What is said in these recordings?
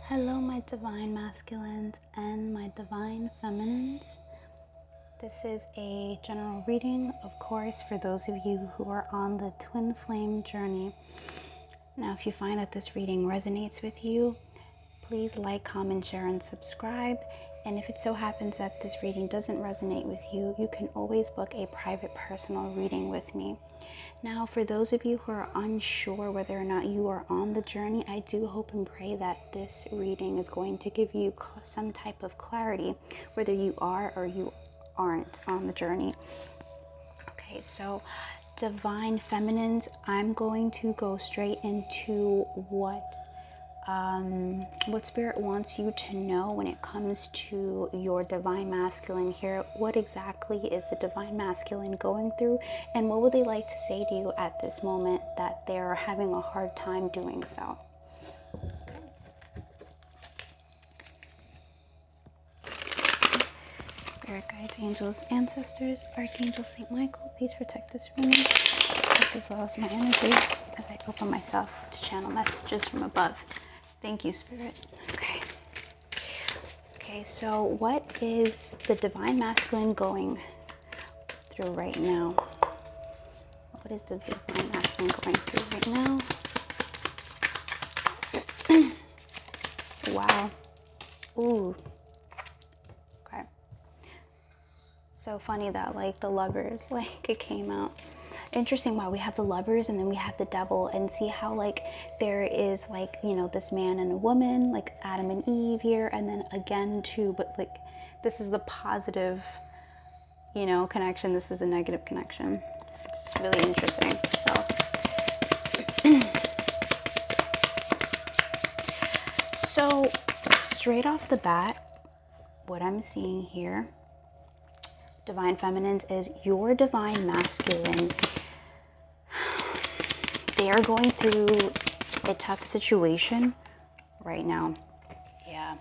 Hello, my divine masculines and my divine feminines. This is a general reading, of course, for those of you who are on the twin flame journey. Now, if you find that this reading resonates with you, please like, comment, share, and subscribe. And if it so happens that this reading doesn't resonate with you, you can always book a private personal reading with me. Now, for those of you who are unsure whether or not you are on the journey, I do hope and pray that this reading is going to give you some type of clarity, whether you are or you aren't on the journey. Okay, so divine feminines, I'm going to go straight into what Spirit wants you to know when it comes to your divine masculine here. What exactly is the divine masculine going through, and what would they like to say to you at this moment that they're having a hard time doing so? Spirit guides, angels, ancestors, Archangel Saint Michael, please protect this room as well as my energy as I open myself to channel messages from above. Thank you, Spirit. Okay, so what is the divine masculine going through right now? What is the divine masculine going through right now? Wow. Ooh. Okay. So funny that like the Lovers, like it came out. Interesting. Wow, we have the Lovers and then we have the Devil, and see how like there is like, you know, this man and a woman, like Adam and Eve here, and then again too, but like this is the positive, you know, connection, this is a negative connection. It's really interesting. So straight off the bat, what I'm seeing here, divine feminines, is your divine masculine. They are going through a tough situation right now. Yeah.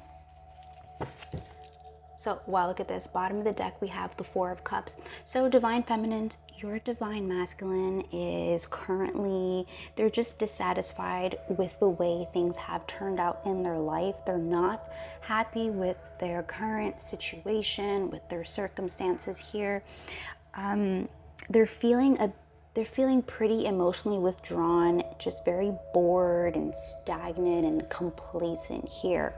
So, wow, look at this. Bottom of the deck, we have the Four of Cups. So, divine feminines, your divine masculine is currently, they're just dissatisfied with the way things have turned out in their life. They're not happy with their current situation, with their circumstances here. They're feeling pretty emotionally withdrawn, just very bored and stagnant and complacent here.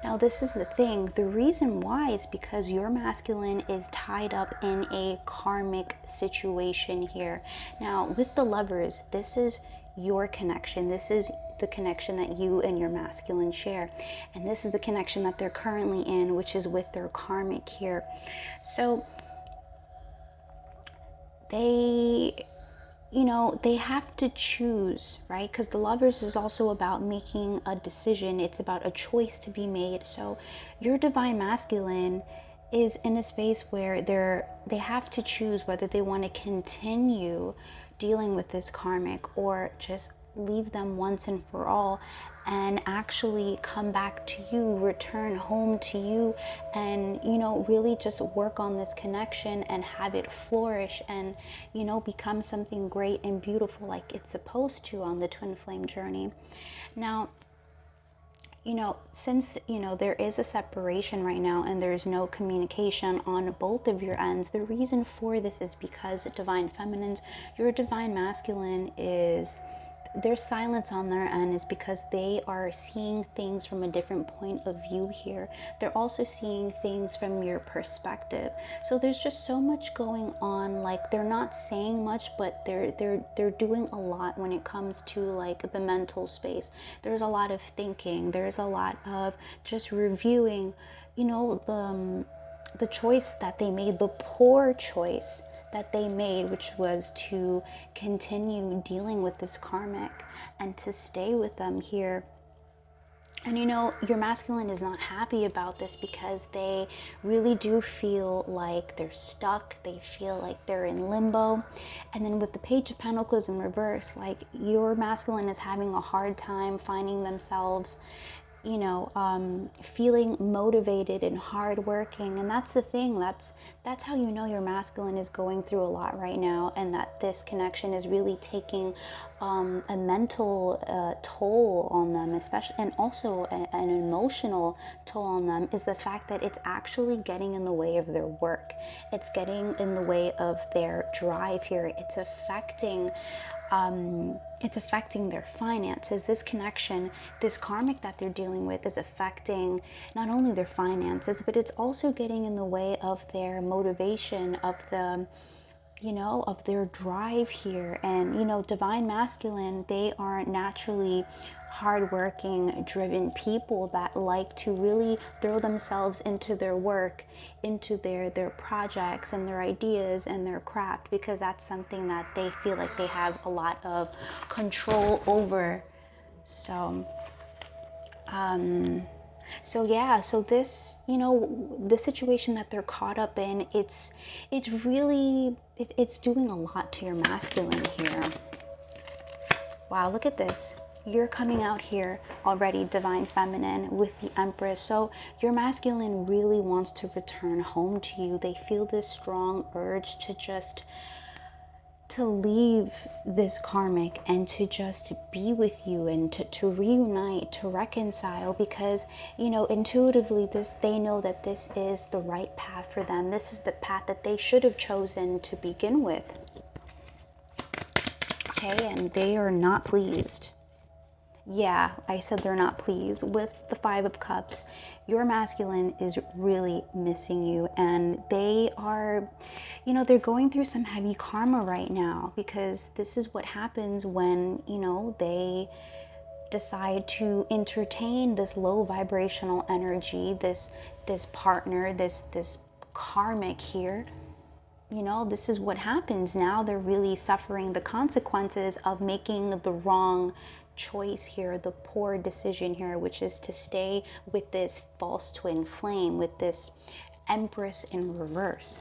Now, this is the thing. The reason why is because your masculine is tied up in a karmic situation here. Now, with the Lovers, this is your connection. This is the connection that you and your masculine share. And this is the connection that they're currently in, which is with their karmic here. So they have to choose, right? Because the Lovers is also about making a decision. It's about a choice to be made. So your divine masculine is in a space where they have to choose whether they want to continue dealing with this karmic or just leave them once and for all and actually come back to you, return home to you, and really just work on this connection and have it flourish and become something great and beautiful like it's supposed to on the twin flame journey. Now, since there is a separation right now and there's no communication on both of your ends, the reason for this is because divine feminines, your divine masculine, there's silence on their end is because they are seeing things from a different point of view here. They're also seeing things from your perspective. So there's just so much going on. Like, they're not saying much, but they're doing a lot when it comes to like the mental space. There's a lot of thinking. There's a lot of just reviewing, the choice that they made, the poor choice that they made, which was to continue dealing with this karmic and to stay with them here And you know, your masculine is not happy about this because they really do feel like they're stuck. They feel like they're in limbo. And then with the Page of Pentacles in reverse, like your masculine is having a hard time finding themselves, you know, feeling motivated and hardworking. And that's the thing. That's how you know your masculine is going through a lot right now, and that this connection is really taking a mental toll on them, especially, and also an emotional toll on them, is the fact that it's actually getting in the way of their work. It's getting in the way of their drive here. It's affecting their finances. This connection, this karmic that they're dealing with, is affecting not only their finances, but it's also getting in the way of their motivation, of the, you know, of their drive here. And, you know, divine masculine, they are naturally hardworking, driven people that like to really throw themselves into their work, into their projects and their ideas and their craft, because that's something that they feel like they have a lot of control over. So yeah, so this, you know, the situation that they're caught up in, it's really, it's doing a lot to your masculine here. Wow, look at this. You're coming out here already, divine feminine, with the Empress. So your masculine really wants to return home to you. They feel this strong urge to just to leave this karmic and to just be with you, and to reunite, to reconcile, because, you know, intuitively they know that this is the right path for them. This is the path that they should have chosen to begin with. Okay, and they are not pleased. Yeah, I said they're not pleased. With the Five of Cups, your masculine is really missing you, and they are, you know, they're going through some heavy karma right now, because this is what happens when, you know, they decide to entertain this low vibrational energy, this partner, this karmic here. You know, this is what happens. Now they're really suffering the consequences of making the wrong choice here, the poor decision here, which is to stay with this false twin flame, with this Empress in reverse.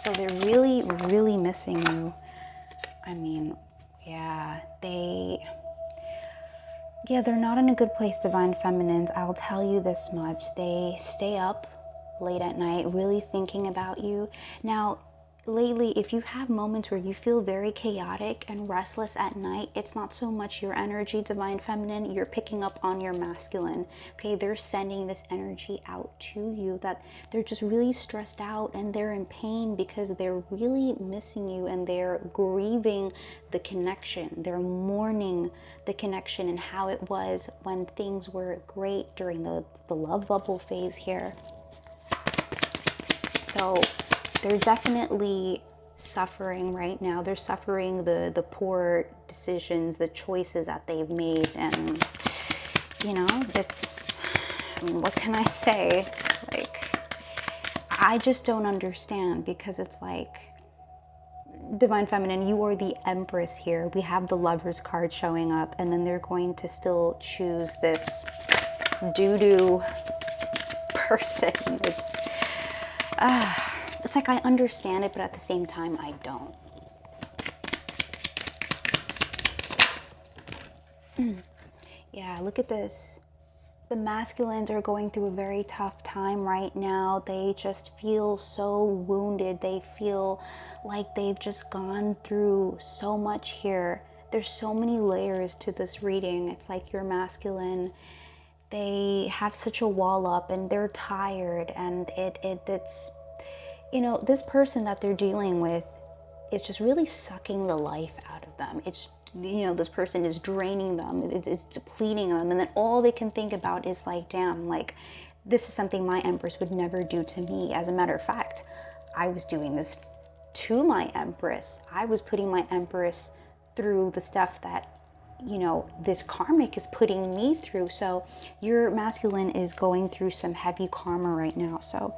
So they're really, really missing you. I mean, yeah, they're not in a good place, divine feminines. I'll tell you this much. They stay up late at night really thinking about you. Now, lately, if you have moments where you feel very chaotic and restless at night, it's not so much your energy, divine feminine, you're picking up on your masculine. Okay, they're sending this energy out to you, that they're just really stressed out and they're in pain because they're really missing you, and they're grieving the connection. They're mourning the connection and how it was when things were great during the love bubble phase here. So they're definitely suffering right now. They're suffering the poor decisions, the choices that they've made. And, you know, it's, I mean, what can I say? Like, I just don't understand, because it's like, divine feminine, you are the Empress here. We have the Lovers card showing up, and then they're going to still choose this doo-doo person. It's like, I understand it, but at the same time, I don't. Yeah, look at this. The masculines are going through a very tough time right now. They just feel so wounded. They feel like they've just gone through so much here. There's so many layers to this reading. It's like your masculine, they have such a wall up and they're tired, and it's, you know, this person that they're dealing with is just really sucking the life out of them. It's, you know, this person is draining them, it's depleting them, and then all they can think about is like, damn, like, this is something my Empress would never do to me. As a matter of fact, I was doing this to my Empress. I was putting my Empress through the stuff that, you know, this karmic is putting me through. So your masculine is going through some heavy karma right now. So,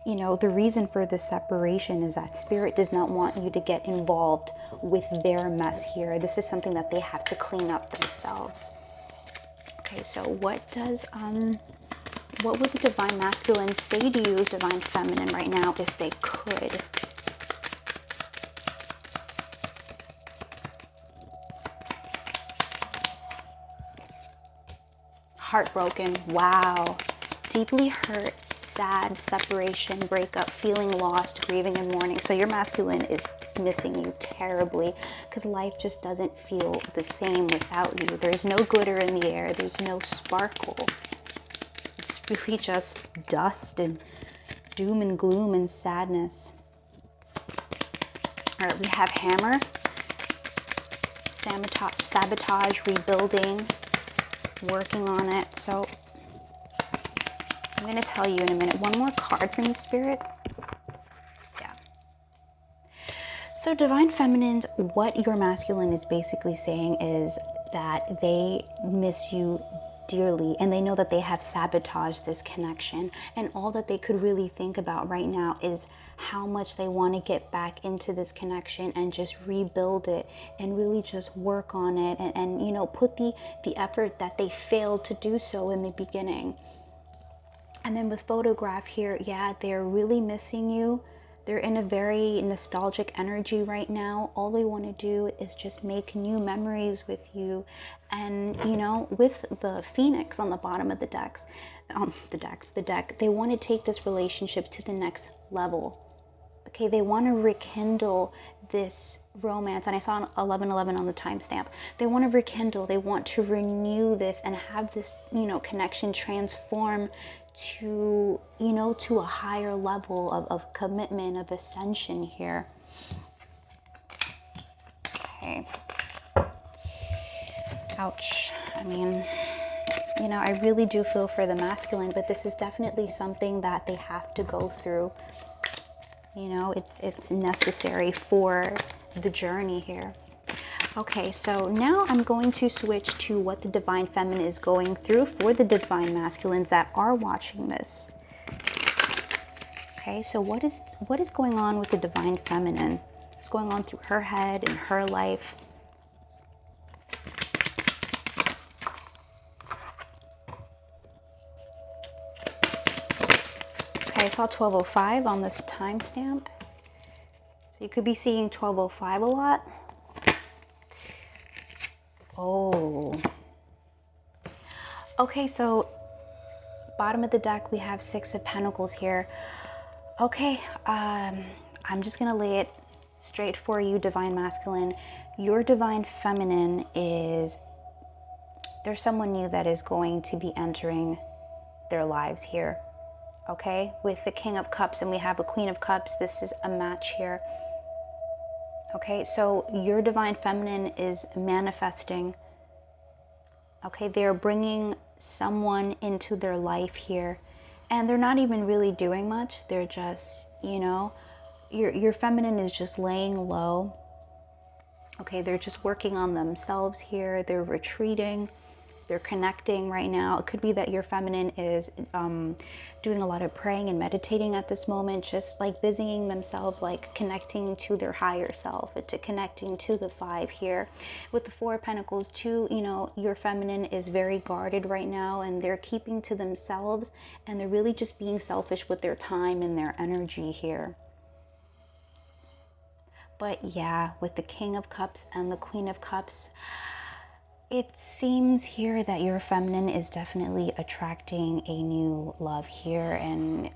you know, the reason for this separation is that spirit does not want you to get involved with their mess here. This is something that they have to clean up themselves. Okay, so what would the divine masculine say to you, divine feminine, right now, if they could? Heartbroken. Wow. Deeply hurt, sad, separation, breakup, feeling lost, grieving and mourning. So your masculine is missing you terribly because life just doesn't feel the same without you. There's no glitter in the air. There's no sparkle. It's really just dust and doom and gloom and sadness. All right, we have hammer, sabotage, rebuilding, working on it. So I'm going to tell you in a minute. One more card from the spirit. Yeah. So divine feminines, what your masculine is basically saying is that they miss you dearly and they know that they have sabotaged this connection, and all that they could really think about right now is how much they want to get back into this connection and just rebuild it and really just work on it and you know, put the effort that they failed to do so in the beginning. And then with photograph here, yeah, they're really missing you. They're in a very nostalgic energy right now. All they want to do is just make new memories with you. And, you know, with the Phoenix on the bottom of the deck, they want to take this relationship to the next level. Okay, they want to rekindle this romance. And I saw 1111 on the timestamp. They want to rekindle, they want to renew this and have this, you know, connection transform to, you know, to a higher level of commitment, of ascension here. Okay. Ouch. I mean, you know, I really do feel for the masculine, but this is definitely something that they have to go through. You know, it's necessary for the journey here. Okay, so now I'm going to switch to what the divine feminine is going through for the divine masculines that are watching this. Okay, so what is going on with the divine feminine? What's going on through her head and her life? Okay, I saw 1205 on this timestamp. So you could be seeing 1205 a lot. Oh. Okay, so bottom of the deck, we have Six of Pentacles here. Okay, I'm just going to lay it straight for you, divine masculine. Your divine feminine is, there's someone new that is going to be entering their lives here. Okay, with the King of Cups and we have a Queen of Cups, this is a match here. Okay, so your divine feminine is manifesting. Okay, they're bringing someone into their life here. And they're not even really doing much. They're just, you know, your feminine is just laying low. Okay, they're just working on themselves here. They're retreating. They're connecting right now. It could be that your feminine is doing a lot of praying and meditating at this moment, just like busying themselves, like connecting to their higher self, to connecting to the five here. With the Four of Pentacles too, you know, your feminine is very guarded right now and they're keeping to themselves and they're really just being selfish with their time and their energy here. But yeah, with the King of Cups and the Queen of Cups, it seems here that your feminine is definitely attracting a new love here. And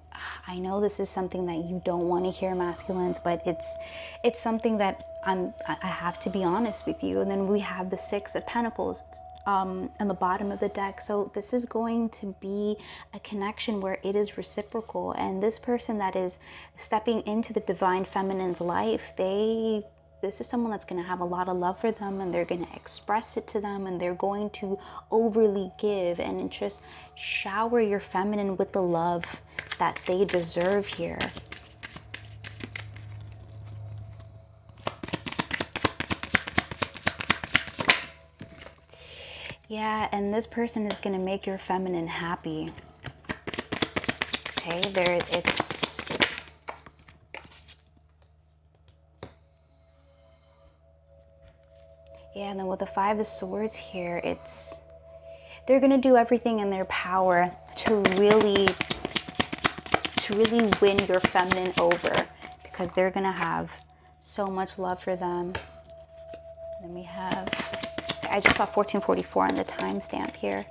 I know this is something that you don't want to hear, masculines, but it's something that I have to be honest with you. And then we have the Six of Pentacles on the bottom of the deck. So this is going to be a connection where it is reciprocal. And this person that is stepping into the divine feminine's life, this is someone that's going to have a lot of love for them and they're going to express it to them and they're going to overly give and just shower your feminine with the love that they deserve here. Yeah, and this person is going to make your feminine happy. Okay, Yeah, and then with the Five of Swords here, they're gonna do everything in their power to really win your feminine over, because they're gonna have so much love for them. And then we have, I just saw 1444 on the timestamp here.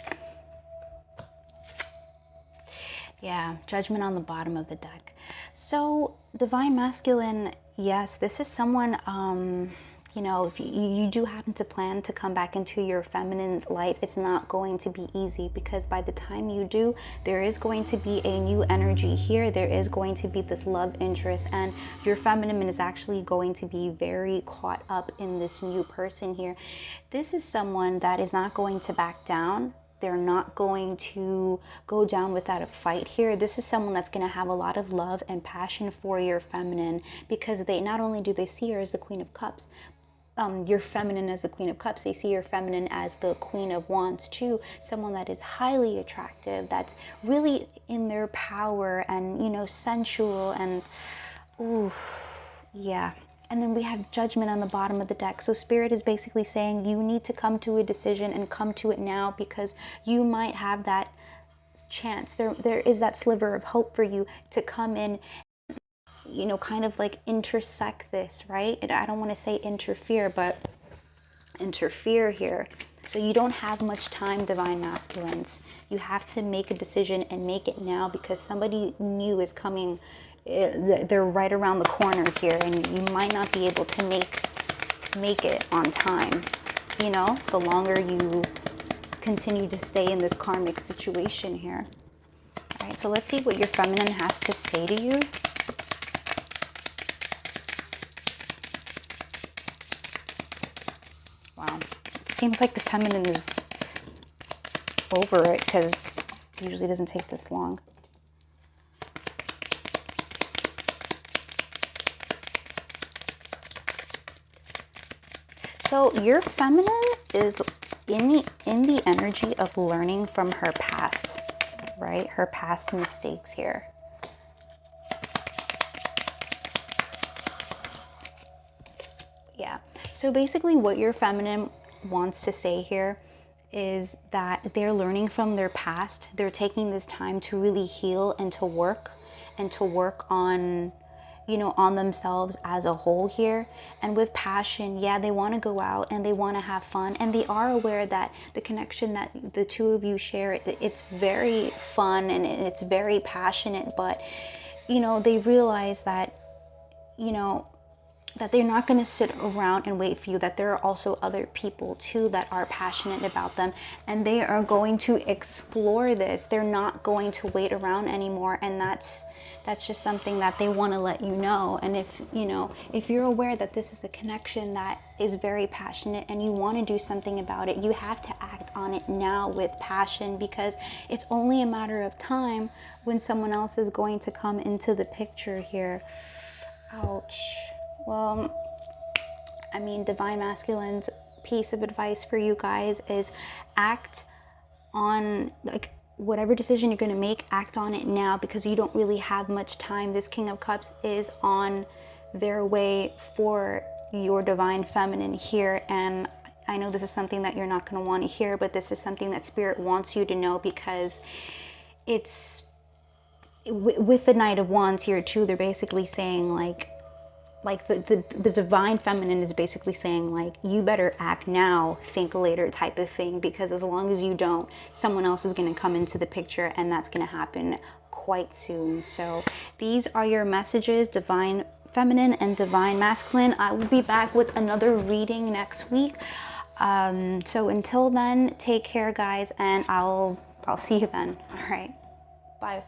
Yeah, Judgment on the bottom of the deck. So Divine Masculine, yes, this is someone, you know, if you do happen to plan to come back into your feminine's life, it's not going to be easy, because by the time you do, there is going to be a new energy here. There is going to be this love interest, and your feminine is actually going to be very caught up in this new person here. This is someone that is not going to back down. They're not going to go down without a fight here. This is someone that's going to have a lot of love and passion for your feminine, because they not only do they see her as the Queen of Cups, your feminine as the Queen of Cups, they see your feminine as the Queen of Wands too. Someone that is highly attractive, that's really in their power and, you know, sensual and, oof, yeah. And then we have Judgment on the bottom of the deck. So Spirit is basically saying you need to come to a decision, and come to it now, because you might have that chance. There is that sliver of hope for you to come in, you know, kind of like intersect this, right? And I don't want to say interfere, but interfere here. So you don't have much time, Divine Masculines. You have to make a decision and make it now, because somebody new is coming. They're right around the corner here, and you might not be able to make it on time. You know, the longer you continue to stay in this karmic situation here. All right, so let's see what your feminine has to say to you. Wow, it seems like the feminine is over it, because it usually doesn't take this long. So your feminine is in the energy of learning from her past, right? Her past mistakes here. Yeah. So basically what your feminine wants to say here is that they're learning from their past. They're taking this time to really heal and to work on, you know, on themselves as a whole here. And with passion, yeah, they want to go out and they want to have fun, and they are aware that the connection that the two of you share, it's very fun and it's very passionate, but, you know, they realize that, you know, that they're not going to sit around and wait for you, that there are also other people too that are passionate about them, and they are going to explore this. They're not going to wait around anymore, and that's just something that they want to let you know. And if, you know, if you're aware that this is a connection that is very passionate and you want to do something about it, you have to act on it now with passion, because it's only a matter of time when someone else is going to come into the picture here. Ouch. Well, I mean, Divine Masculine's piece of advice for you guys is act on, like, whatever decision you're going to make, act on it now, because you don't really have much time. This King of Cups is on their way for your Divine Feminine here, and I know this is something that you're not going to want to hear, but this is something that Spirit wants you to know, because it's with the Knight of Wands here too. They're basically saying like the Divine Feminine is basically saying, like, you better act now, think later type of thing, because as long as you don't, someone else is going to come into the picture, and that's going to happen quite soon. So these are your messages, Divine Feminine and Divine Masculine. I will be back with another reading next week. So until then, take care, guys, and I'll see you then. All right, bye.